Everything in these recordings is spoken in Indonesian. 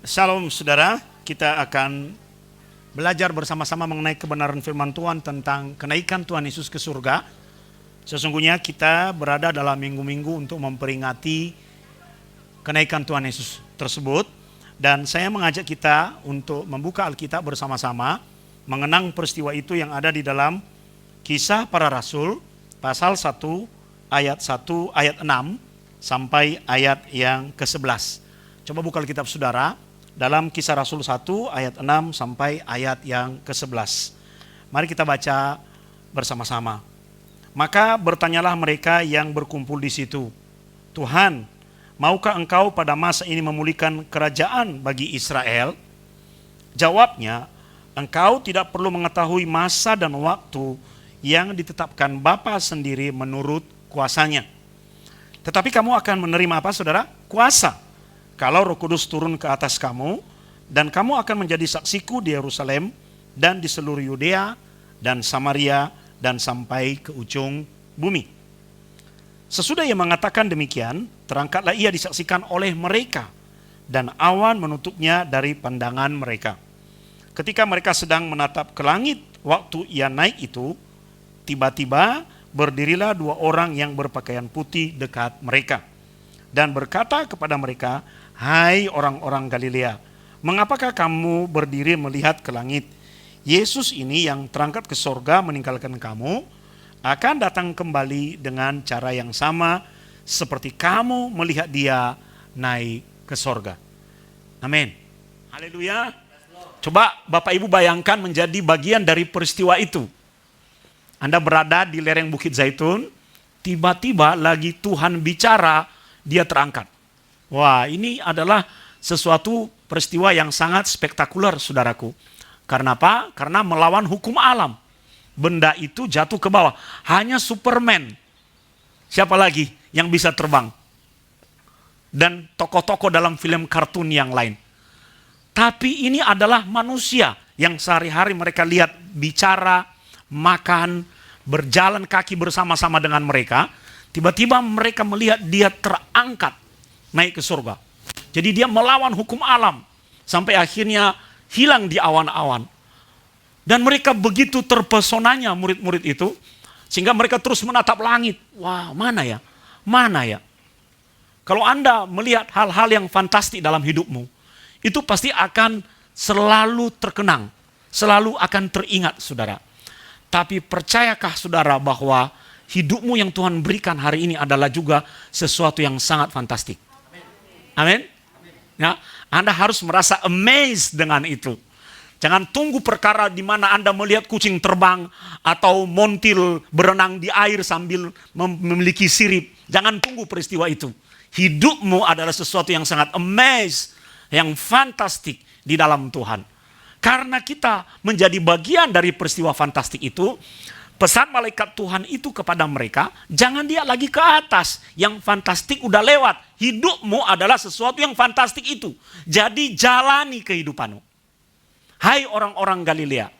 Shalom saudara, kita akan belajar bersama-sama mengenai kebenaran firman Tuhan tentang kenaikan Tuhan Yesus ke surga. Sesungguhnya kita berada dalam minggu-minggu untuk memperingati kenaikan Tuhan Yesus tersebut. Dan saya mengajak kita untuk membuka Alkitab bersama-sama, mengenang peristiwa itu yang ada di dalam Kisah Para Rasul, pasal 1, ayat 1, ayat 6, sampai ayat yang ke-11. Coba buka Alkitab saudara, dalam Kisah Rasul 1 ayat 6 sampai ayat yang ke-11. Mari kita baca bersama-sama. Maka bertanyalah mereka yang berkumpul di situ, Tuhan, maukah engkau pada masa ini memulihkan kerajaan bagi Israel? Jawabnya, engkau tidak perlu mengetahui masa dan waktu yang ditetapkan Bapa sendiri menurut kuasanya. Tetapi kamu akan menerima apa saudara? Kuasa. Kalau Roh Kudus turun ke atas kamu, dan kamu akan menjadi saksiku di Yerusalem dan di seluruh Yudea dan Samaria dan sampai ke ujung bumi. Sesudah ia mengatakan demikian, terangkatlah ia disaksikan oleh mereka, dan awan menutupnya dari pandangan mereka. Ketika mereka sedang menatap ke langit, waktu ia naik itu, tiba-tiba berdirilah dua orang yang berpakaian putih dekat mereka, dan berkata kepada mereka, hai orang-orang Galilea, mengapakah kamu berdiri melihat ke langit? Yesus ini yang terangkat ke sorga meninggalkan kamu, akan datang kembali dengan cara yang sama seperti kamu melihat dia naik ke sorga. Amin. Haleluya. Coba Bapak Ibu bayangkan menjadi bagian dari peristiwa itu. Anda berada di lereng Bukit Zaitun, tiba-tiba lagi Tuhan bicara, dia terangkat. Wah, ini adalah sesuatu peristiwa yang sangat spektakuler, saudaraku. Karena apa? Karena melawan hukum alam. Benda itu jatuh ke bawah. Hanya Superman. Siapa lagi yang bisa terbang? Dan tokoh-tokoh dalam film kartun yang lain. Tapi ini adalah manusia yang sehari-hari mereka lihat bicara, makan, berjalan kaki bersama-sama dengan mereka. Tiba-tiba mereka melihat dia terangkat naik ke surga. Jadi dia melawan hukum alam sampai akhirnya hilang di awan-awan. Dan mereka begitu terpesonanya murid-murid itu sehingga mereka terus menatap langit. Wah, mana ya? Mana ya? Kalau Anda melihat hal-hal yang fantastik dalam hidupmu, itu pasti akan selalu terkenang, selalu akan teringat, saudara. Tapi percayakah saudara bahwa hidupmu yang Tuhan berikan hari ini adalah juga sesuatu yang sangat fantastik? Amin. Ya, Anda harus merasa amazed dengan itu. Jangan tunggu perkara di mana Anda melihat kucing terbang atau montil berenang di air sambil memiliki sirip. Jangan tunggu peristiwa itu. Hidupmu adalah sesuatu yang sangat amazed, yang fantastik di dalam Tuhan. Karena kita menjadi bagian dari peristiwa fantastik itu, pesan malaikat Tuhan itu kepada mereka, jangan dia lagi ke atas. Yang fantastik udah lewat. Hidupmu adalah sesuatu yang fantastik itu. Jadi jalani kehidupanmu. Hai orang-orang Galilea.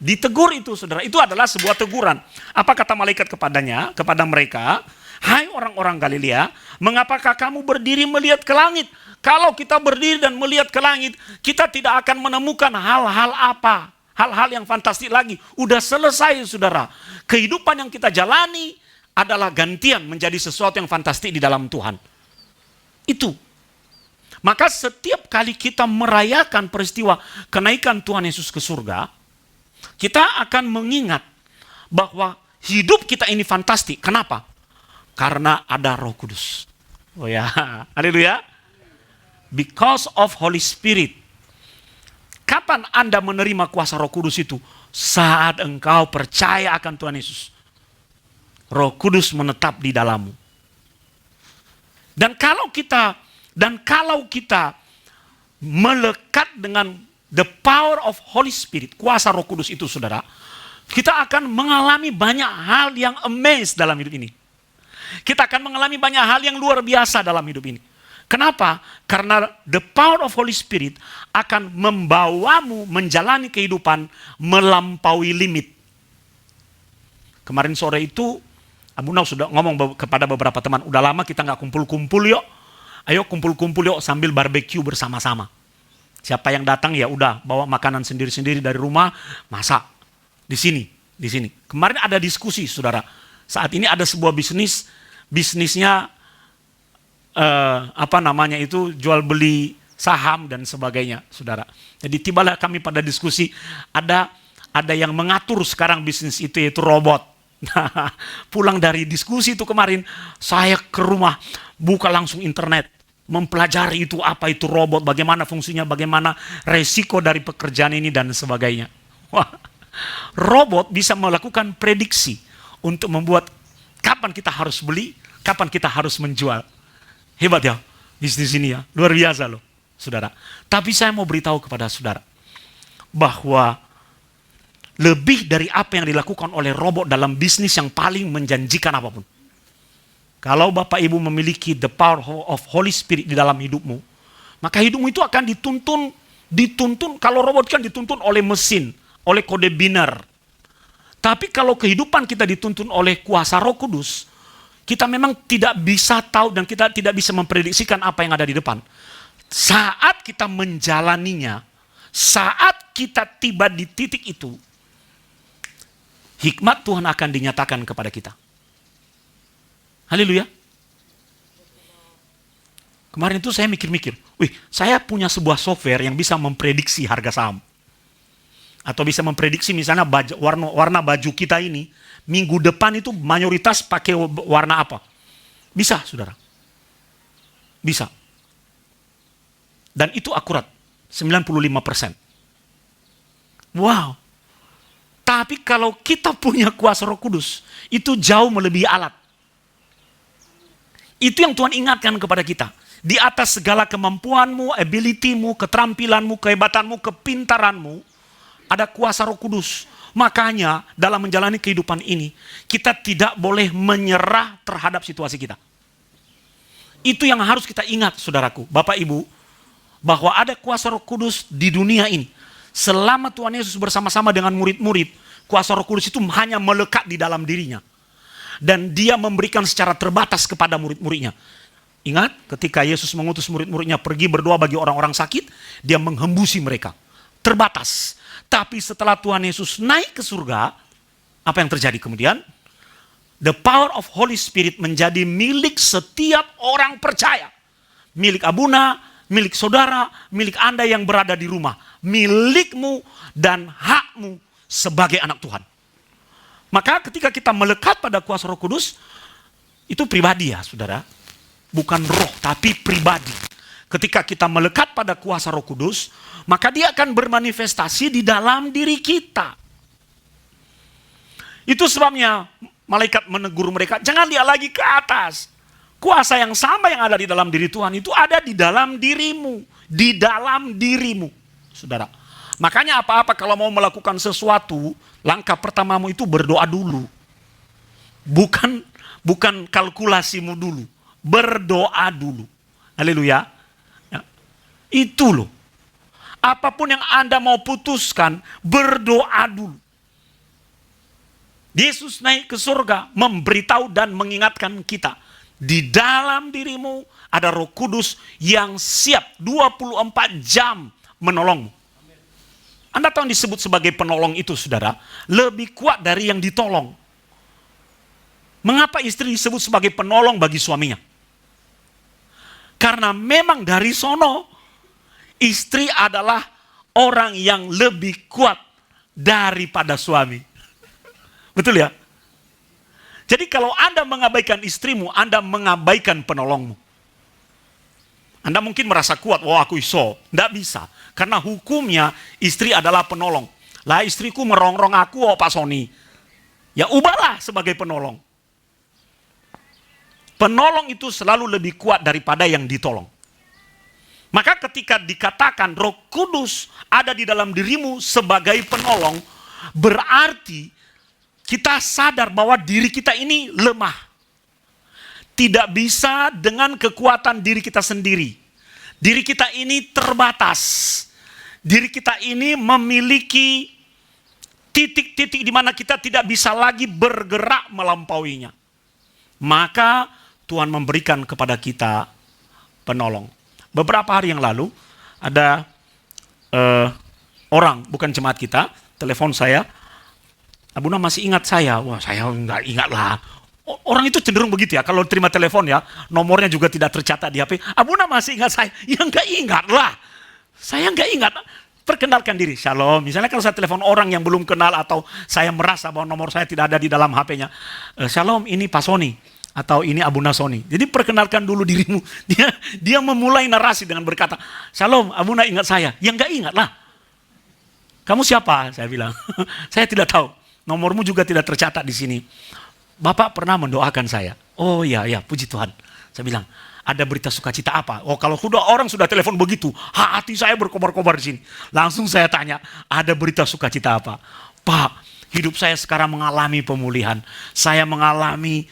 Ditegur itu saudara, itu adalah sebuah teguran. Apa kata malaikat kepada mereka? Hai orang-orang Galilea, mengapakah kamu berdiri melihat ke langit? Kalau kita berdiri dan melihat ke langit, kita tidak akan menemukan hal-hal apa. Hal-hal yang fantastik lagi. Udah selesai saudara. Kehidupan yang kita jalani adalah gantian menjadi sesuatu yang fantastik di dalam Tuhan. Itu. Maka setiap kali kita merayakan peristiwa kenaikan Tuhan Yesus ke surga, kita akan mengingat bahwa hidup kita ini fantastik. Kenapa? Karena ada Roh Kudus. Oh ya, haleluya. Because of Holy Spirit. Kapan Anda menerima kuasa Roh Kudus itu? Saat engkau percaya akan Tuhan Yesus. Roh Kudus menetap di dalammu. Dan kalau kita melekat dengan the power of Holy Spirit, kuasa Roh Kudus itu saudara, kita akan mengalami banyak hal yang amazed dalam hidup ini. Kita akan mengalami banyak hal yang luar biasa dalam hidup ini. Kenapa? Karena the power of Holy Spirit akan membawamu menjalani kehidupan melampaui limit. Kemarin sore itu, Abu Nau sudah ngomong kepada beberapa teman, udah lama kita nggak kumpul-kumpul yuk. Ayo kumpul-kumpul yuk sambil barbecue bersama-sama. Siapa yang datang ya udah bawa makanan sendiri-sendiri dari rumah, masak di sini, di sini. Kemarin ada diskusi, saudara. Saat ini ada sebuah bisnisnya jual beli saham dan sebagainya, saudara. Jadi tibalah kami pada diskusi, ada yang mengatur sekarang bisnis itu, yaitu robot. Nah, pulang dari diskusi itu kemarin, saya ke rumah, buka langsung internet, mempelajari itu apa itu robot, bagaimana fungsinya, bagaimana resiko dari pekerjaan ini dan sebagainya. Wah, robot bisa melakukan prediksi untuk membuat kapan kita harus beli, kapan kita harus menjual. Hebat ya, bisnis ini ya, luar biasa loh, saudara. Tapi saya mau beritahu kepada saudara, bahwa lebih dari apa yang dilakukan oleh robot dalam bisnis yang paling menjanjikan apapun. Kalau Bapak Ibu memiliki the power of Holy Spirit di dalam hidupmu, maka hidupmu itu akan dituntun, kalau robot kan dituntun oleh mesin, oleh kode biner. Tapi kalau kehidupan kita dituntun oleh kuasa Roh Kudus, kita memang tidak bisa tahu dan kita tidak bisa memprediksikan apa yang ada di depan. Saat kita menjalaninya, saat kita tiba di titik itu, hikmat Tuhan akan dinyatakan kepada kita. Haleluya. Kemarin itu saya mikir-mikir, saya punya sebuah software yang bisa memprediksi harga saham. Atau bisa memprediksi misalnya warna baju kita ini, minggu depan itu mayoritas pakai warna apa. Bisa, saudara. Bisa. Dan itu akurat, 95%. Wow. Tapi kalau kita punya kuasa Roh Kudus, itu jauh melebihi alat. Itu yang Tuhan ingatkan kepada kita. Di atas segala kemampuanmu, ability-mu, keterampilanmu, kehebatanmu, kepintaranmu, ada kuasa Roh Kudus. Makanya dalam menjalani kehidupan ini, kita tidak boleh menyerah terhadap situasi kita. Itu yang harus kita ingat, saudaraku, Bapak Ibu, bahwa ada kuasa Roh Kudus di dunia ini. Selama Tuhan Yesus bersama-sama dengan murid-murid, kuasa Roh Kudus itu hanya melekat di dalam dirinya. Dan dia memberikan secara terbatas kepada murid-muridnya. Ingat, ketika Yesus mengutus murid-muridnya pergi berdoa bagi orang-orang sakit, dia menghembusi mereka. Terbatas. Tapi setelah Tuhan Yesus naik ke surga, apa yang terjadi kemudian? The power of Holy Spirit menjadi milik setiap orang percaya. Milik Abuna, milik saudara, milik Anda yang berada di rumah. Milikmu dan hakmu sebagai anak Tuhan. Maka ketika kita melekat pada kuasa Roh Kudus, itu pribadi ya saudara. Bukan roh, tapi pribadi. Ketika kita melekat pada kuasa Roh Kudus, maka dia akan bermanifestasi di dalam diri kita. Itu sebabnya malaikat menegur mereka, jangan lihat lagi ke atas. Kuasa yang sama yang ada di dalam diri Tuhan itu ada di dalam dirimu. Di dalam dirimu, saudara. Makanya apa-apa kalau mau melakukan sesuatu, langkah pertamamu itu berdoa dulu. Bukan kalkulasimu dulu. Berdoa dulu. Haleluya. Ya. Itu loh. Apapun yang Anda mau putuskan, berdoa dulu. Yesus naik ke surga, memberitahu dan mengingatkan kita. Di dalam dirimu ada Roh Kudus yang siap 24 jam menolongmu. Anda tahu yang disebut sebagai penolong itu, saudara, lebih kuat dari yang ditolong. Mengapa istri disebut sebagai penolong bagi suaminya? Karena memang dari sono, istri adalah orang yang lebih kuat daripada suami. Betul ya? Jadi kalau Anda mengabaikan istrimu, Anda mengabaikan penolongmu. Anda mungkin merasa kuat, aku iso. Tidak bisa. Karena hukumnya istri adalah penolong. Lah istriku merongrong aku, Pak Sony. Ya ubahlah sebagai penolong. Penolong itu selalu lebih kuat daripada yang ditolong. Maka ketika dikatakan Roh Kudus ada di dalam dirimu sebagai penolong, berarti kita sadar bahwa diri kita ini lemah. Tidak bisa dengan kekuatan diri kita sendiri. Diri kita ini terbatas. Diri kita ini memiliki titik-titik di mana kita tidak bisa lagi bergerak melampauinya. Maka Tuhan memberikan kepada kita penolong. Beberapa hari yang lalu ada eh, orang, bukan jemaat kita, telepon saya, Abuna masih ingat saya? Wah, saya nggak ingat lah. Orang itu cenderung begitu ya, kalau terima telepon ya, nomornya juga tidak tercatat di HP. Abuna masih ingat saya? Ya nggak ingat lah. Saya nggak ingat. Perkenalkan diri, shalom. Misalnya kalau saya telepon orang yang belum kenal atau saya merasa bahwa nomor saya tidak ada di dalam HP-nya. Shalom, ini Pak Sony. Atau ini Abuna Sony. Jadi perkenalkan dulu dirimu. Dia memulai narasi dengan berkata, shalom, Abuna ingat saya. Ya nggak ingat lah. Kamu siapa? Saya bilang. Saya tidak tahu. Nomormu juga tidak tercatat di sini. Bapak pernah mendoakan saya. Oh ya, puji Tuhan. Saya bilang, ada berita sukacita apa? Oh, kalau orang sudah telepon begitu, hati saya berkobar-kobar di sini. Langsung saya tanya, ada berita sukacita apa? Pak, hidup saya sekarang mengalami pemulihan. Saya mengalami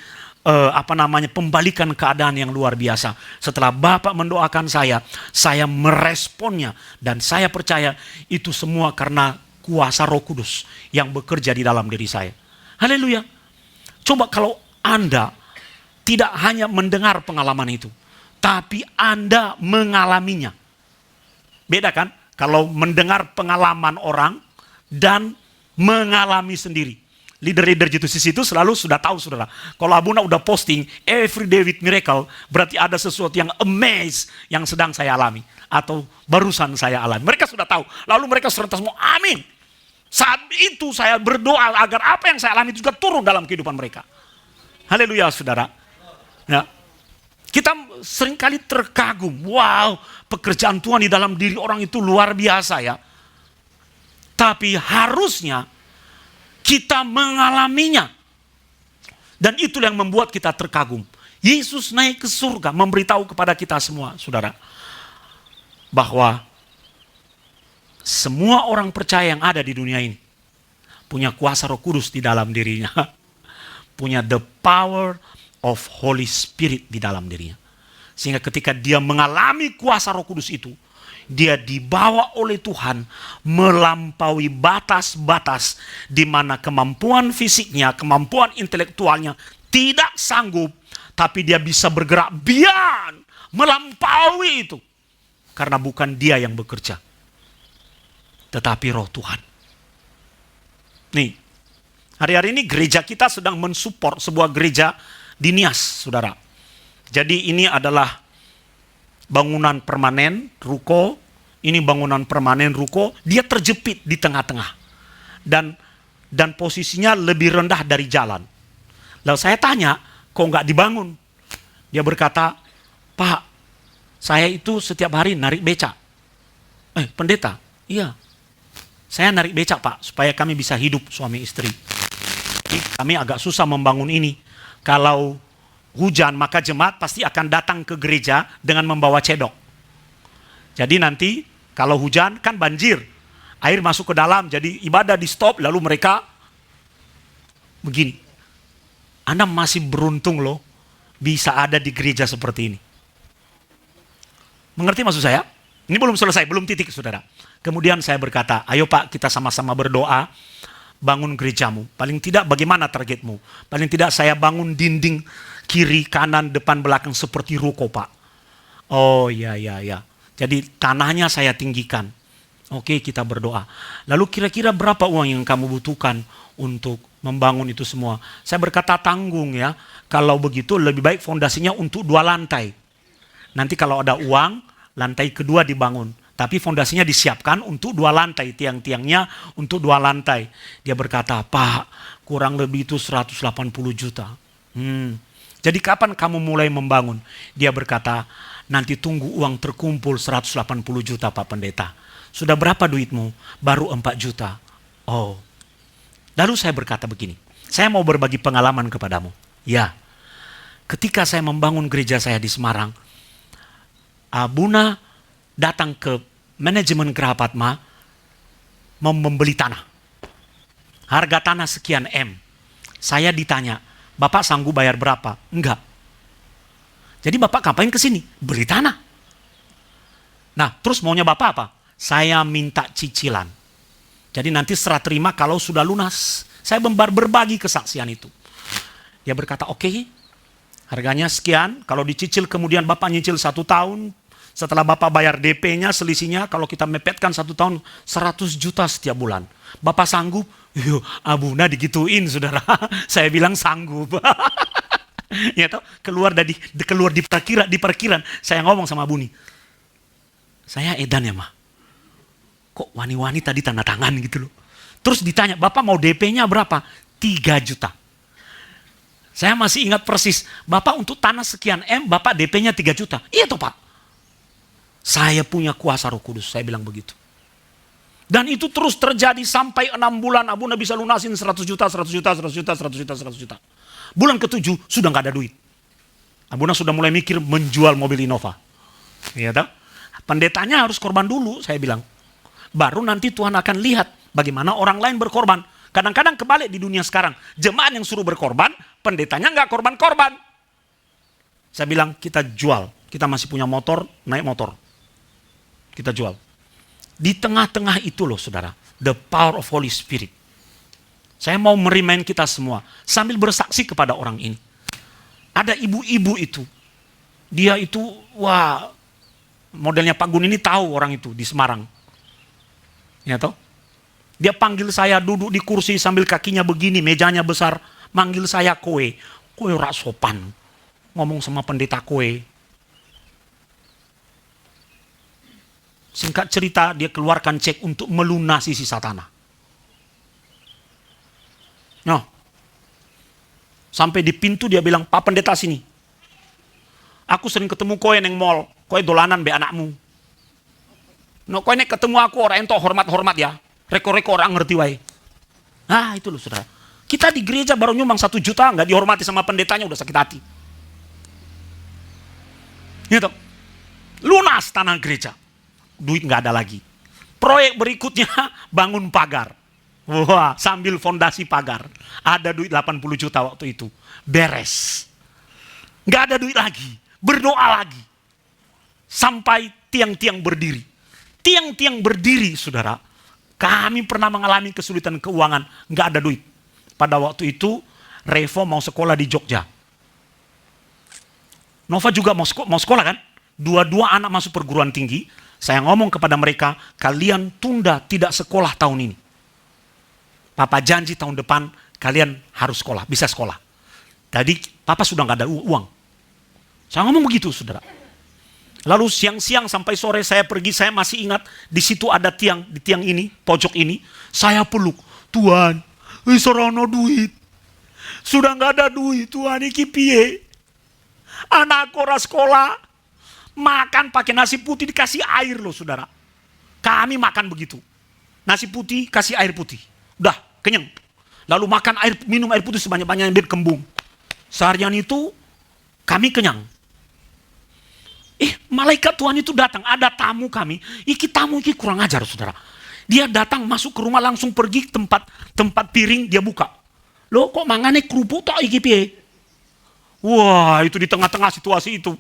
pembalikan keadaan yang luar biasa. Setelah Bapak mendoakan saya meresponnya, dan saya percaya itu semua karena kuasa Roh Kudus yang bekerja di dalam diri saya. Haleluya. Coba kalau Anda tidak hanya mendengar pengalaman itu, tapi Anda mengalaminya. Beda kan? Kalau mendengar pengalaman orang dan mengalami sendiri. Leader-leader G2CC itu selalu sudah tahu, saudara. Kalau Abuna udah posting every day with miracle, berarti ada sesuatu yang amaze yang sedang saya alami. Atau barusan saya alami. Mereka sudah tahu. Lalu mereka serentak semua, amin. Saat itu saya berdoa agar apa yang saya alami juga turun dalam kehidupan mereka. Haleluya, saudara. Ya. Kita seringkali terkagum. Wow, pekerjaan Tuhan di dalam diri orang itu luar biasa ya. Tapi harusnya kita mengalaminya. Dan itulah yang membuat kita terkagum. Yesus naik ke surga memberitahu kepada kita semua, saudara. Bahwa semua orang percaya yang ada di dunia ini punya kuasa Roh Kudus di dalam dirinya. Punya the power of Holy Spirit di dalam dirinya. Sehingga ketika dia mengalami kuasa Roh Kudus itu, dia dibawa oleh Tuhan melampaui batas-batas di mana kemampuan fisiknya, kemampuan intelektualnya tidak sanggup, tapi dia bisa bergerak beyond, melampaui itu. Karena bukan dia yang bekerja, tetapi Roh Tuhan. Nih, hari-hari ini gereja kita sedang mensupport sebuah gereja di Nias, saudara. Jadi ini adalah bangunan permanen, ruko. Ini bangunan permanen, ruko. Dia terjepit di tengah-tengah. Dan posisinya lebih rendah dari jalan. Lalu saya tanya, kok nggak dibangun? Dia berkata, Pak, saya itu setiap hari narik becak. Pendeta, iya. Saya narik becak, Pak, supaya kami bisa hidup suami istri. Jadi kami agak susah membangun ini. Kalau hujan, maka jemaat pasti akan datang ke gereja dengan membawa cedok. Jadi nanti kalau hujan kan banjir, air masuk ke dalam, jadi ibadah di stop, lalu mereka begini. Anda masih beruntung loh, bisa ada di gereja seperti ini. Mengerti maksud saya? Ini belum selesai, belum titik, saudara. Kemudian saya berkata, ayo Pak, kita sama-sama berdoa, bangun gerejamu. Paling tidak bagaimana targetmu? Paling tidak saya bangun dinding kiri, kanan, depan, belakang seperti ruko, Pak. Oh ya. Jadi tanahnya saya tinggikan. Oke, kita berdoa. Lalu kira-kira berapa uang yang kamu butuhkan untuk membangun itu semua? Saya berkata tanggung ya. Kalau begitu lebih baik fondasinya untuk 2 lantai. Nanti kalau ada uang, lantai kedua dibangun. Tapi fondasinya disiapkan untuk 2 lantai, tiang-tiangnya untuk 2 lantai. Dia berkata, Pak, kurang lebih itu 180 juta. Jadi kapan kamu mulai membangun? Dia berkata, nanti tunggu uang terkumpul 180 juta Pak Pendeta. Sudah berapa duitmu? Baru 4 juta. Oh. Lalu saya berkata begini, saya mau berbagi pengalaman kepadamu. Ya, ketika saya membangun gereja saya di Semarang, Abuna datang ke manajemen Gerapatma mau membeli tanah. Harga tanah sekian M. Saya ditanya, Bapak sanggup bayar berapa? Enggak. Jadi Bapak ngapain ke sini? Beli tanah. Nah, terus maunya Bapak apa? Saya minta cicilan. Jadi nanti serah terima kalau sudah lunas. Saya berbagi kesaksian itu. Dia berkata, oke, harganya sekian. Kalau dicicil kemudian Bapak nyicil 1 tahun, Setelah Bapak bayar DP-nya, selisihnya kalau kita mepetkan 1 tahun, 100 juta setiap bulan. Bapak sanggup? Yo, Abuna digituin, saudara. Saya bilang sanggup. Ya toh, keluar di parkiran, saya ngomong sama Buni. Saya edan ya, mah. Kok wani-wani tadi tanda tangan gitu loh. Terus ditanya, Bapak mau DP-nya berapa? 3 juta. Saya masih ingat persis, Bapak untuk tanah sekian M, Bapak DP-nya 3 juta. Iya toh Pak. Saya punya kuasa Roh Kudus, saya bilang begitu. Dan itu terus terjadi sampai 6 bulan, Abuna bisa lunasin 100 juta, 100 juta, 100 juta, 100 juta, 100 juta. Bulan ke-7 sudah nggak ada duit. Abuna sudah mulai mikir menjual mobil Innova. Iya toh? Pendetanya harus korban dulu, saya bilang. Baru nanti Tuhan akan lihat bagaimana orang lain berkorban. Kadang-kadang kebalik di dunia sekarang. Jemaat yang suruh berkorban, pendetanya nggak korban-korban. Saya bilang, kita jual. Kita masih punya motor, naik motor. Kita jual. Di tengah-tengah itu loh saudara, the power of Holy Spirit. Saya mau merimain kita semua, sambil bersaksi kepada orang ini. Ada ibu-ibu itu. Dia itu, wah, modelnya Pak Gun ini tahu orang itu di Semarang. Ya toh? Dia panggil saya duduk di kursi sambil kakinya begini, mejanya besar. Manggil saya kowe. Kowe rak sopan. Ngomong sama pendeta kowe. Singkat cerita, dia keluarkan cek untuk melunasi sisa tanah. No. Sampai di pintu dia bilang, Pak pendeta sini. Aku sering ketemu kowe neng mall. Kowe dolanan be anakmu. No, kowe nek ketemu aku orang ento hormat-hormat ya. Rekor-rekor orang ngerti wae. Nah itu loh saudara. Kita di gereja baru nyumbang 1 juta, nggak dihormati sama pendetanya, udah sakit hati. Gitu. Lunas tanah gereja. Duit nggak ada lagi. Proyek berikutnya bangun pagar. Wah, sambil fondasi pagar. Ada duit 80 juta waktu itu. Beres. Nggak ada duit lagi. Berdoa lagi. Sampai tiang-tiang berdiri. Tiang-tiang berdiri, saudara. Kami pernah mengalami kesulitan keuangan. Nggak ada duit. Pada waktu itu, Revo mau sekolah di Jogja. Nova juga mau sekolah kan? Dua-dua anak masuk perguruan tinggi. Saya ngomong kepada mereka, kalian tunda tidak sekolah tahun ini. Papa janji tahun depan kalian harus sekolah, bisa sekolah. Tadi Papa sudah nggak ada uang. Saya ngomong begitu, saudara. Lalu siang-siang sampai sore saya pergi, saya masih ingat di situ ada tiang, di tiang ini, pojok ini, saya peluk. Tuhan, sorono duit. Sudah nggak ada duit, Tuhan iki piye? Anak ora sekolah. Makan pakai nasi putih dikasih air loh saudara. Kami makan begitu. Nasi putih kasih air putih. Udah kenyang. Lalu makan air, minum air putih sebanyak-banyaknya biar kembung. Seharian itu kami kenyang. Malaikat Tuhan itu datang. Ada tamu kami. Tamu iki kurang ajar saudara. Dia datang masuk ke rumah langsung pergi ke tempat piring dia buka. Loh kok mangane kerupuk tok iki piye? Wah itu di tengah-tengah situasi itu.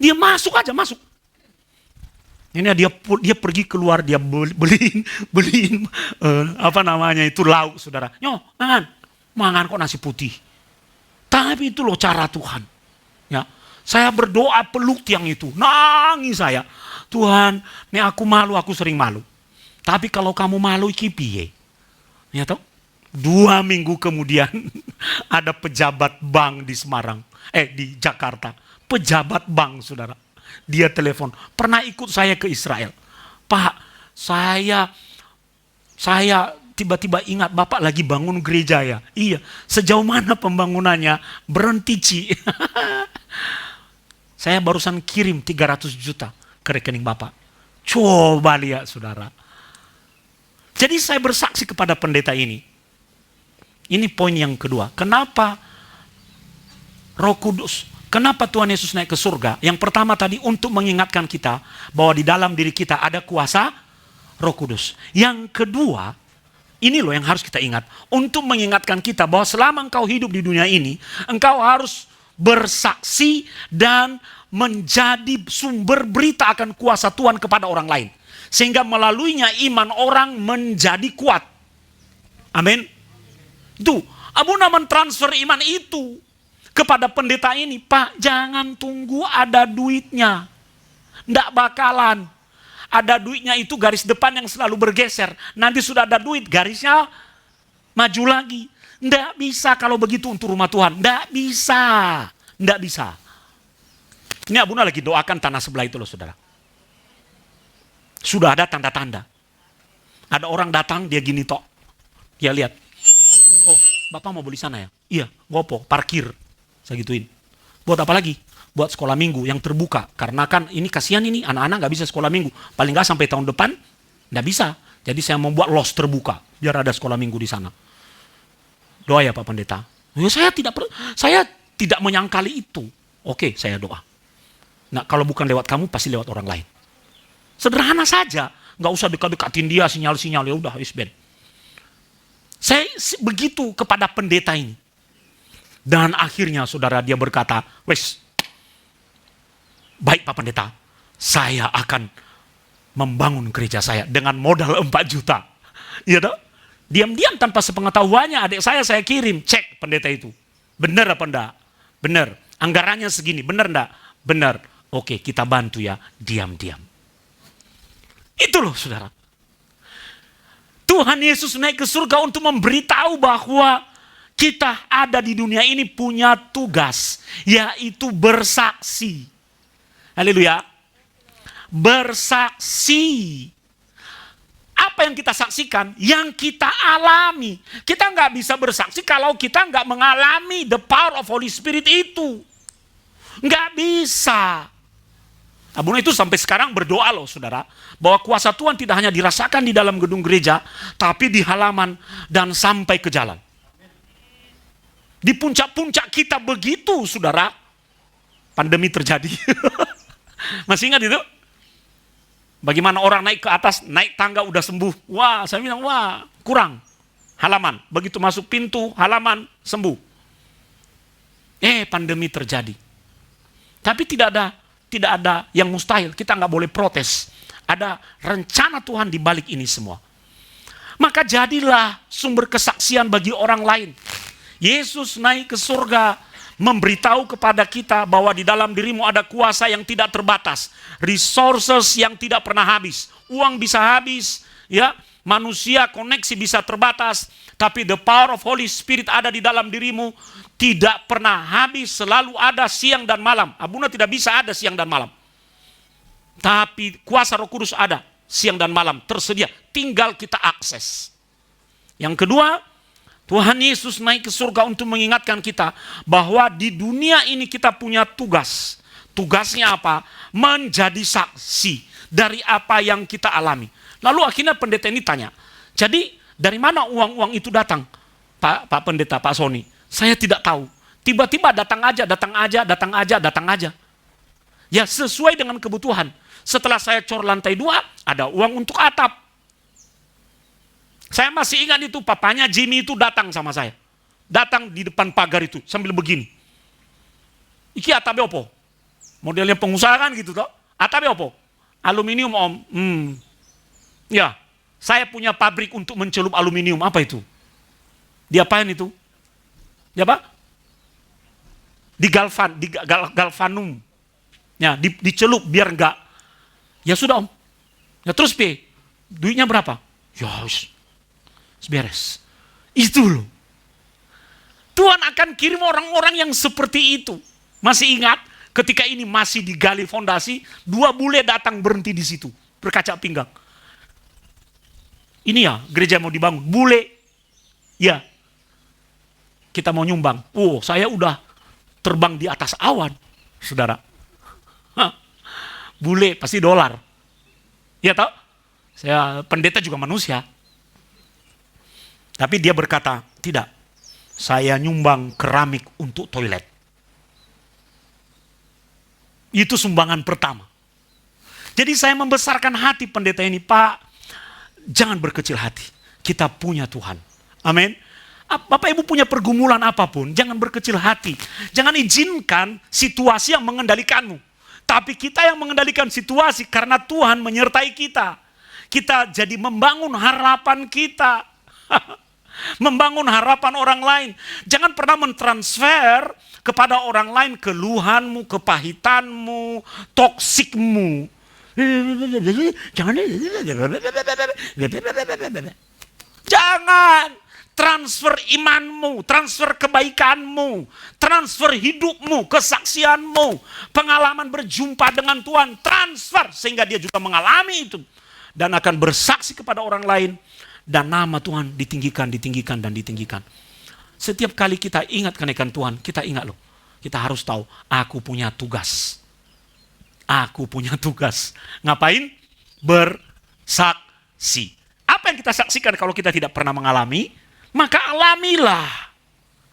Dia masuk aja, masuk. Ini dia pergi keluar, dia beliin lauk, saudara. Nyo, mangan kok nasi putih. Tapi itu loh cara Tuhan. Ya, saya berdoa peluk tiang itu, nangis saya. Tuhan, nih aku malu, aku sering malu. Tapi kalau kamu malu, iki piye? Ya toh? 2 minggu kemudian ada pejabat bank di Semarang, di Jakarta. Pejabat bank, saudara. Dia telepon, pernah ikut saya ke Israel. Pak, saya tiba-tiba ingat Bapak lagi bangun gereja ya. Iya, sejauh mana pembangunannya? Berhenti, Ci. Saya barusan kirim 300 juta ke rekening Bapak. Coba lihat, saudara. Jadi saya bersaksi kepada pendeta ini. Ini poin yang kedua. Kenapa Roh Kudus? Kenapa Tuhan Yesus naik ke surga? Yang pertama tadi untuk mengingatkan kita bahwa di dalam diri kita ada kuasa Roh Kudus. Yang kedua, ini loh yang harus kita ingat. Untuk mengingatkan kita bahwa selama engkau hidup di dunia ini, engkau harus bersaksi dan menjadi sumber berita akan kuasa Tuhan kepada orang lain. Sehingga melaluinya iman orang menjadi kuat. Amin. Itu, Abuna mentransfer iman itu kepada pendeta ini. Pak, jangan tunggu ada duitnya. Nggak bakalan. Ada duitnya itu garis depan yang selalu bergeser. Nanti sudah ada duit, garisnya maju lagi. Nggak bisa kalau begitu untuk rumah Tuhan. Nggak bisa. Nggak bisa. Ini Abuna lagi doakan tanah sebelah itu loh saudara. Sudah ada tanda-tanda. Ada orang datang, dia gini tok. Dia lihat. Oh, Bapak mau beli sana ya? Iya, gopo, parkir. Saya gituin. Buat apa lagi? Buat sekolah minggu yang terbuka. Karena kan ini kasihan ini, anak-anak gak bisa sekolah minggu. Paling gak sampai tahun depan, gak bisa. Jadi saya membuat los terbuka. Biar ada sekolah minggu di sana. Doa ya Pak Pendeta. Ya, saya tidak menyangkali itu. Oke, saya doa. Nah, kalau bukan lewat kamu, pasti lewat orang lain. Sederhana saja. Gak usah dekat-dekatin dia, sinyal-sinyal. Ya udah, isben. Saya begitu kepada pendeta ini. Dan akhirnya saudara dia berkata, wes, baik Pak Pendeta, saya akan membangun gereja saya dengan modal 4 juta. Iya toh? Diam-diam tanpa sepengetahuannya adik saya kirim, cek pendeta itu. Benar apa enggak? Benar. Anggarannya segini, benar enggak? Benar. Oke, kita bantu ya, diam-diam. Itu loh saudara. Tuhan Yesus naik ke surga untuk memberitahu bahwa kita ada di dunia ini punya tugas, yaitu bersaksi. Haleluya. Bersaksi. Apa yang kita saksikan? Yang kita alami. Kita nggak bisa bersaksi kalau kita nggak mengalami the power of Holy Spirit itu. Nggak bisa. Abuna itu sampai sekarang berdoa loh saudara, bahwa kuasa Tuhan tidak hanya dirasakan di dalam gedung gereja, tapi di halaman dan sampai ke jalan. Di puncak-puncak kita begitu saudara, pandemi terjadi. Masih ingat itu? Bagaimana orang naik ke atas, naik tangga udah sembuh. Wah, saya bilang, wah kurang. Halaman, begitu masuk pintu, halaman, sembuh. Pandemi terjadi. Tapi tidak ada yang mustahil, kita nggak boleh protes. Ada rencana Tuhan di balik ini semua. Maka jadilah sumber kesaksian bagi orang lain. Yesus naik ke surga, memberitahu kepada kita bahwa di dalam dirimu ada kuasa yang tidak terbatas, resources yang tidak pernah habis. Uang bisa habis, ya, manusia koneksi bisa terbatas, tapi the power of Holy Spirit ada di dalam dirimu, tidak pernah habis, selalu ada siang dan malam. Abuna tidak bisa ada siang dan malam. Tapi kuasa Roh Kudus ada siang dan malam, tersedia, tinggal kita akses. Yang kedua, Tuhan Yesus naik ke surga untuk mengingatkan kita bahwa di dunia ini kita punya tugas. Tugasnya apa? Menjadi saksi dari apa yang kita alami. Lalu akhirnya pendeta ini tanya, jadi dari mana uang-uang itu datang? Pak Pendeta, Pak Sony, saya tidak tahu. Tiba-tiba datang aja. Ya sesuai dengan kebutuhan. Setelah saya cor lantai 2, ada uang untuk atap. Saya masih ingat itu, papanya Jimmy itu datang sama saya. Datang di depan pagar itu sambil begini. Iki atapnya apa? Modelnya pengusaha kan gitu toh. Atapnya apa? Aluminium om. Ya, saya punya pabrik untuk mencelup aluminium. Apa itu? Diapain itu? Ya Pak? Di galvanum. Ya, dicelup biar enggak. Ya sudah om. Ya terus P, duitnya berapa? Ya beres. Itu loh. Tuhan akan kirim orang-orang yang seperti itu. Masih ingat ketika ini masih digali fondasi, 2 bule datang berhenti di situ, berkaca pinggang. Ini ya gereja mau dibangun, bule. Ya. Kita mau nyumbang. Oh, saya udah terbang di atas awan, saudara. Bule pasti dolar. Ya tahu? Saya pendeta juga manusia. Tapi dia berkata, tidak, saya nyumbang keramik untuk toilet. Itu sumbangan pertama. Jadi saya membesarkan hati pendeta ini, Pak, jangan berkecil hati. Kita punya Tuhan. Amin. Bapak Ibu punya pergumulan apapun, jangan berkecil hati. Jangan izinkan situasi yang mengendalikanmu. Tapi kita yang mengendalikan situasi karena Tuhan menyertai kita. Kita jadi membangun harapan kita. Membangun harapan orang lain. Jangan pernah mentransfer kepada orang lain keluhanmu, kepahitanmu, toksikmu. Jangan transfer imanmu, transfer kebaikanmu, transfer hidupmu, kesaksianmu, pengalaman berjumpa dengan Tuhan, transfer sehingga dia juga mengalami itu dan akan bersaksi kepada orang lain dan nama Tuhan ditinggikan, ditinggikan dan ditinggikan. Setiap kali kita ingat kenaikan Tuhan, kita ingat loh, kita harus tahu aku punya tugas. Aku punya tugas. Ngapain? Bersaksi. Apa yang kita saksikan kalau kita tidak pernah mengalami? Maka alamilah.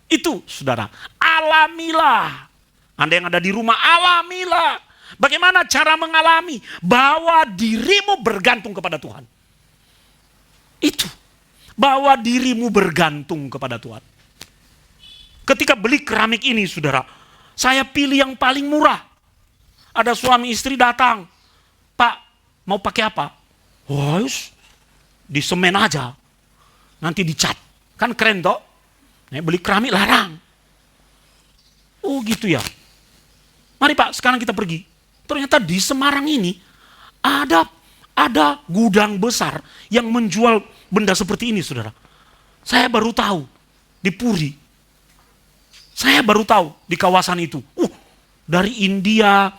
Itu saudara, alamilah. Anda yang ada di rumah, alamilah. Bagaimana cara mengalami? Bahwa dirimu bergantung kepada Tuhan. Itu. Bahwa dirimu bergantung kepada Tuhan. Ketika beli keramik ini saudara, saya pilih yang paling murah. Ada suami istri datang. Pak, mau pakai apa? Wah, di semen aja. Nanti dicat. Kan keren toh? Beli keramik larang. Oh gitu ya. Mari Pak, sekarang kita pergi. Ternyata di Semarang ini ada gudang besar yang menjual benda seperti ini, saudara. Saya baru tahu di Puri. Saya baru tahu di kawasan itu. Dari India.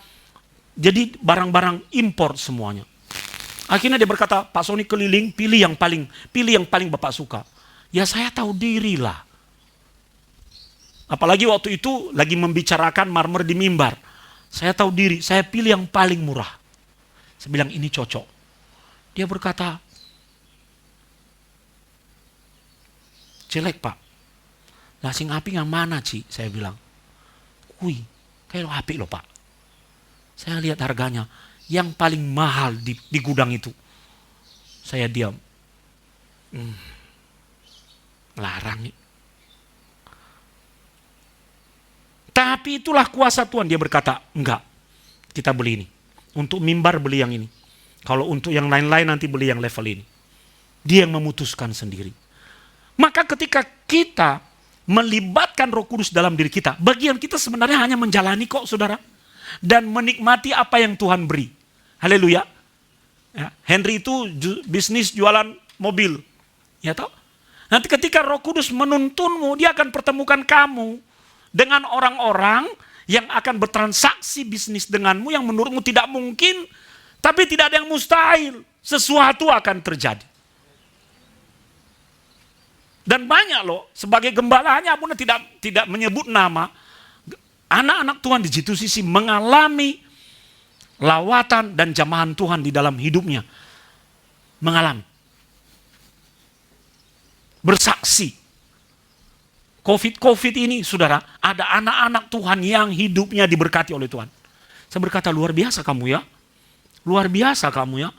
Jadi barang-barang impor semuanya. Akhirnya dia berkata, Pak Sony keliling, pilih yang paling Bapak suka. Ya saya tahu diri lah. Apalagi waktu itu lagi membicarakan marmer di mimbar. Saya tahu diri, saya pilih yang paling murah. Saya bilang ini cocok. Dia berkata, jelek Pak. Lah sing api yang mana Ci? Saya bilang, wih, kayak api loh Pak. Saya lihat harganya, yang paling mahal di gudang itu. Saya diam. Larang nih. Tapi itulah kuasa Tuhan. Dia berkata, enggak, kita beli ini. Untuk mimbar beli yang ini. Kalau untuk yang lain-lain nanti beli yang level ini. Dia yang memutuskan sendiri. Maka ketika kita melibatkan Roh Kudus dalam diri kita, bagian kita sebenarnya hanya menjalani kok saudara. Dan menikmati apa yang Tuhan beri. Haleluya. Ya, Henry itu bisnis jualan mobil. Ya toh? Nanti ketika Roh Kudus menuntunmu, dia akan pertemukan kamu dengan orang-orang yang akan bertransaksi bisnis denganmu yang menurutmu tidak mungkin, tapi tidak ada yang mustahil. Sesuatu akan terjadi. Dan banyak loh, sebagai gembalanya pun tidak menyebut nama, anak-anak Tuhan di situ sisi mengalami lawatan dan jamahan Tuhan di dalam hidupnya. Mengalami. Bersaksi. Covid ini saudara, ada anak-anak Tuhan yang hidupnya diberkati oleh Tuhan. Saya berkata, luar biasa kamu ya. Luar biasa kamu ya.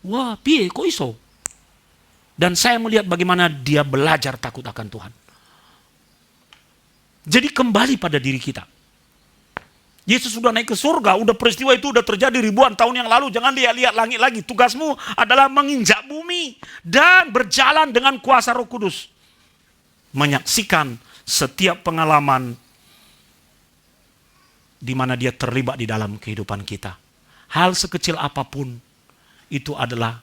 Wah, piye kok iso? Dan saya melihat bagaimana dia belajar takut akan Tuhan. Jadi kembali pada diri kita. Yesus sudah naik ke surga, udah peristiwa itu udah terjadi ribuan tahun yang lalu. Jangan lihat langit lagi. Tugasmu adalah menginjak bumi dan berjalan dengan kuasa Roh Kudus. Menyaksikan setiap pengalaman di mana dia terlibat di dalam kehidupan kita. Hal sekecil apapun itu adalah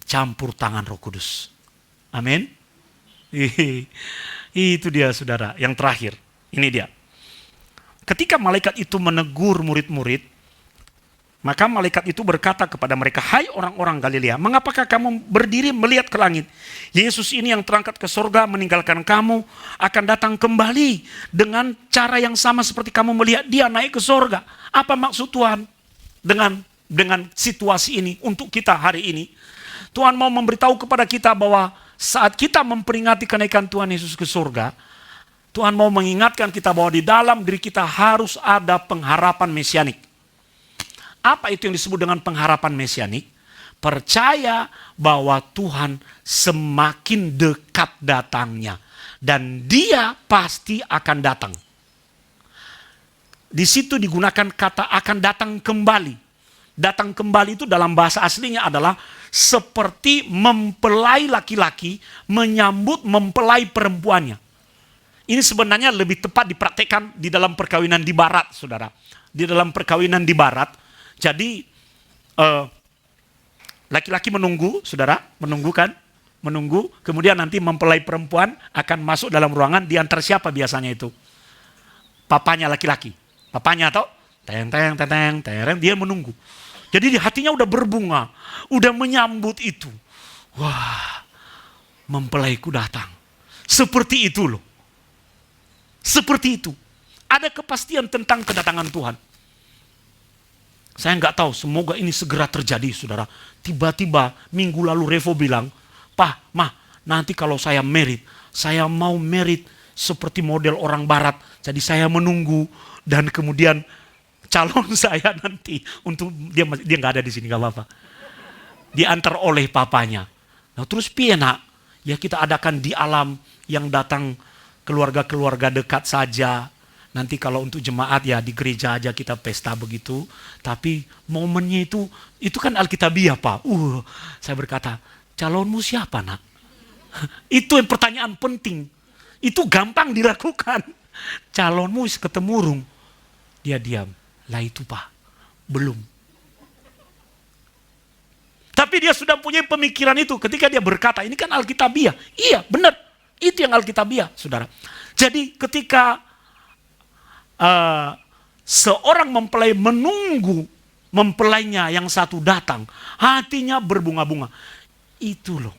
campur tangan Roh Kudus. Amin. Itu dia saudara, yang terakhir. Ini dia. Ketika malaikat itu menegur murid-murid, maka malaikat itu berkata kepada mereka, hai orang-orang Galilea, mengapakah kamu berdiri melihat ke langit? Yesus ini yang terangkat ke surga meninggalkan kamu akan datang kembali dengan cara yang sama seperti kamu melihat dia naik ke surga. Apa maksud Tuhan dengan situasi ini untuk kita hari ini? Tuhan mau memberitahu kepada kita bahwa saat kita memperingati kenaikan Tuhan Yesus ke surga, Tuhan mau mengingatkan kita bahwa di dalam diri kita harus ada pengharapan mesianik. Apa itu yang disebut dengan pengharapan mesianik? Percaya bahwa Tuhan semakin dekat datangnya. Dan dia pasti akan datang. Di situ digunakan kata akan datang kembali. Datang kembali itu dalam bahasa aslinya adalah seperti mempelai laki-laki menyambut mempelai perempuannya. Ini sebenarnya lebih tepat dipraktekkan di dalam perkawinan di barat, saudara. Di dalam perkawinan di barat, jadi laki-laki menunggu, saudara, menunggu, kemudian nanti mempelai perempuan akan masuk dalam ruangan, diantar siapa biasanya itu? Papanya laki-laki, papanya atau dia menunggu. Jadi hatinya udah berbunga, udah menyambut itu. Wah, mempelaiku datang. Seperti itu loh. Seperti itu. Ada kepastian tentang kedatangan Tuhan. Saya nggak tahu, semoga ini segera terjadi, saudara. Tiba-tiba minggu lalu Revo bilang, "Pak, Ma, nanti kalau saya merit, saya mau merit seperti model orang barat. Jadi saya menunggu dan kemudian calon saya nanti untuk dia nggak ada di sini, nggak apa-apa. Diantar oleh papanya. Nah terus piye nak? Ya kita adakan di alam yang datang keluarga-keluarga dekat saja. Nanti kalau untuk jemaat ya di gereja aja kita pesta begitu. Tapi momennya itu kan Alkitabiah Pak. Saya berkata, calonmu siapa nak? Itu yang pertanyaan penting. Itu gampang dilakukan. Calonmu ketemu urung. Dia diam. Lah itu Pak, belum. Tapi dia sudah punya pemikiran itu ketika dia berkata, ini kan Alkitabiah. Iya benar, itu yang Alkitabiah saudara. Jadi ketika seorang mempelai menunggu mempelainya yang satu datang, hatinya berbunga-bunga. Itu loh.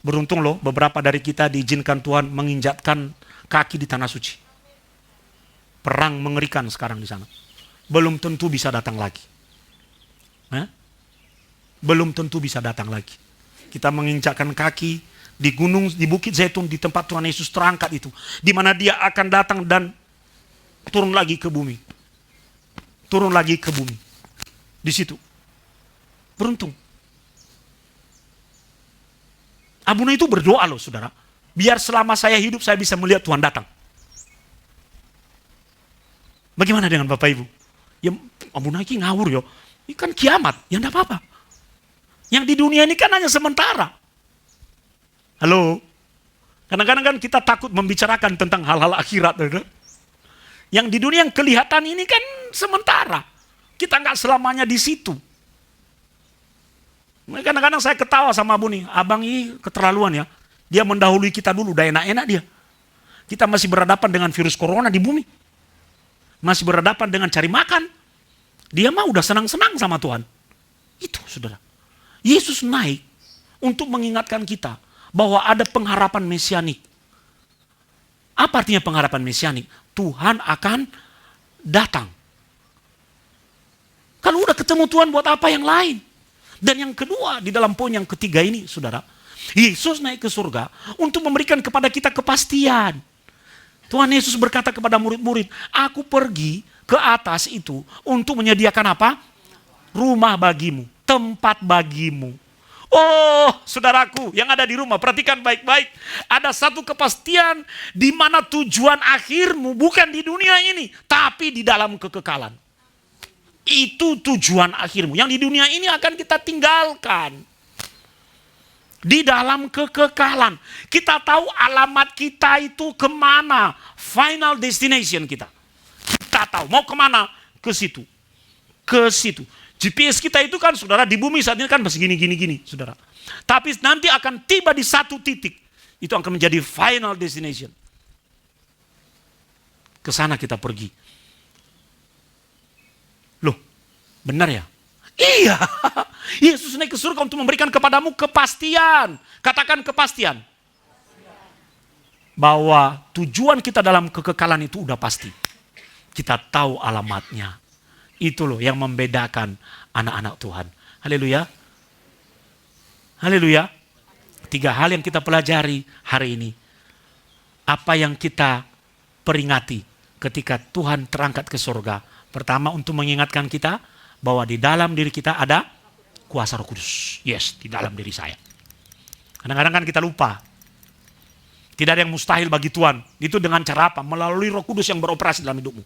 Beruntung loh beberapa dari kita diizinkan Tuhan menginjakkan kaki di tanah suci. Perang mengerikan sekarang di sana. Belum tentu bisa datang lagi. Belum tentu bisa datang lagi. Kita menginjakkan kaki di gunung, di Bukit Zaitun, di tempat Tuhan Yesus terangkat itu. Di mana dia akan datang dan turun lagi ke bumi. Turun lagi ke bumi. Di situ. Beruntung. Abuna itu berdoa loh saudara. Biar selama saya hidup saya bisa melihat Tuhan datang. Bagaimana dengan Bapak Ibu? Ya Abuna ini ngawur yo. Ini kan kiamat, ya enggak apa-apa. Yang di dunia ini kan hanya sementara. Halo? Kadang-kadang kan kita takut membicarakan tentang hal-hal akhirat. Yang di dunia yang kelihatan ini kan sementara. Kita nggak selamanya di situ. Kadang-kadang saya ketawa sama Abu nih. Abang ini keterlaluan ya. Dia mendahului kita dulu, udah enak-enak dia. Kita masih berhadapan dengan virus corona di bumi. Masih berhadapan dengan cari makan. Dia mah udah senang-senang sama Tuhan. Itu saudara. Yesus naik untuk mengingatkan kita bahwa ada pengharapan mesianik. Apa artinya pengharapan mesianik? Tuhan akan datang. Kalau udah ketemu Tuhan buat apa yang lain? Dan yang kedua di dalam poin yang ketiga ini saudara. Yesus naik ke surga untuk memberikan kepada kita kepastian. Tuhan Yesus berkata kepada murid-murid, aku pergi ke atas itu untuk menyediakan apa? Rumah bagimu, tempat bagimu. Oh, saudaraku yang ada di rumah, perhatikan baik-baik. Ada satu kepastian di mana tujuan akhirmu bukan di dunia ini, tapi di dalam kekekalan. Itu tujuan akhirmu. Yang di dunia ini akan kita tinggalkan. Di dalam kekekalan. Kita tahu alamat kita itu kemana. Final destination kita. Kita tahu mau kemana. Ke situ. Ke situ. GPS kita itu kan saudara di bumi saat ini kan masih gini saudara. Tapi nanti akan tiba di satu titik. Itu akan menjadi final destination. Ke sana kita pergi. Loh, benar ya? Iya. Yesus naik ke surga untuk memberikan kepadamu kepastian. Katakan kepastian. Bahwa tujuan kita dalam kekekalan itu udah pasti. Kita tahu alamatnya. Itu loh yang membedakan anak-anak Tuhan. Haleluya. Haleluya. 3 hal yang kita pelajari hari ini. Apa yang kita peringati ketika Tuhan terangkat ke surga. Pertama untuk mengingatkan kita bahwa di dalam diri kita ada kuasa Roh Kudus. Yes, di dalam diri saya. Kadang-kadang kan kita lupa. Tidak ada yang mustahil bagi Tuhan. Itu dengan cara apa? Melalui Roh Kudus yang beroperasi dalam hidupmu.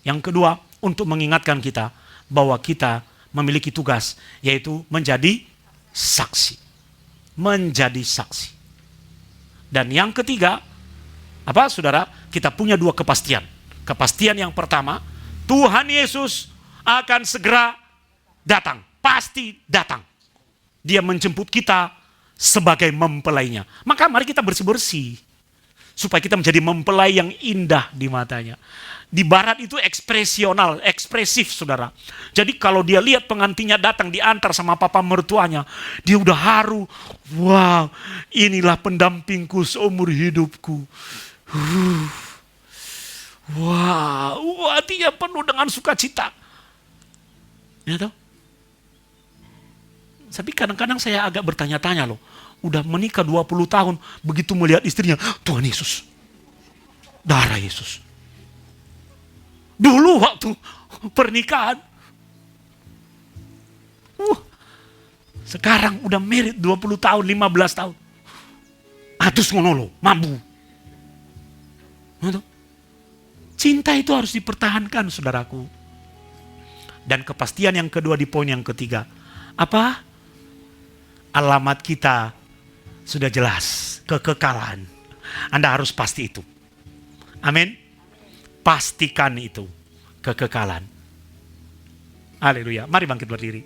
Yang kedua, untuk mengingatkan kita bahwa kita memiliki tugas, yaitu menjadi saksi. Menjadi saksi. Dan yang ketiga, apa saudara? Kita punya dua kepastian. Kepastian yang pertama, Tuhan Yesus akan segera datang. Pasti datang. Dia menjemput kita sebagai mempelainya. Maka mari kita bersih-bersih. Supaya kita menjadi mempelai yang indah di matanya. Di barat itu ekspresional, ekspresif saudara. Jadi kalau dia lihat pengantinnya datang diantar sama papa mertuanya, dia udah haru. Wow, inilah pendampingku seumur hidupku. Wow, hatinya penuh dengan sukacita. Ya toh? Tapi kadang-kadang saya agak bertanya-tanya loh. Udah menikah 20 tahun, begitu melihat istrinya, Tuhan Yesus. Darah Yesus. Dulu waktu pernikahan. Sekarang udah married 20 tahun, 15 tahun. Atus ngono mambu. Cinta itu harus dipertahankan, saudaraku. Dan kepastian yang kedua di poin yang ketiga. Apa? Alamat kita sudah jelas. Kekekalan. Anda harus pasti itu. Amin. Pastikan itu. Kekekalan. Haleluya. Mari bangkit berdiri.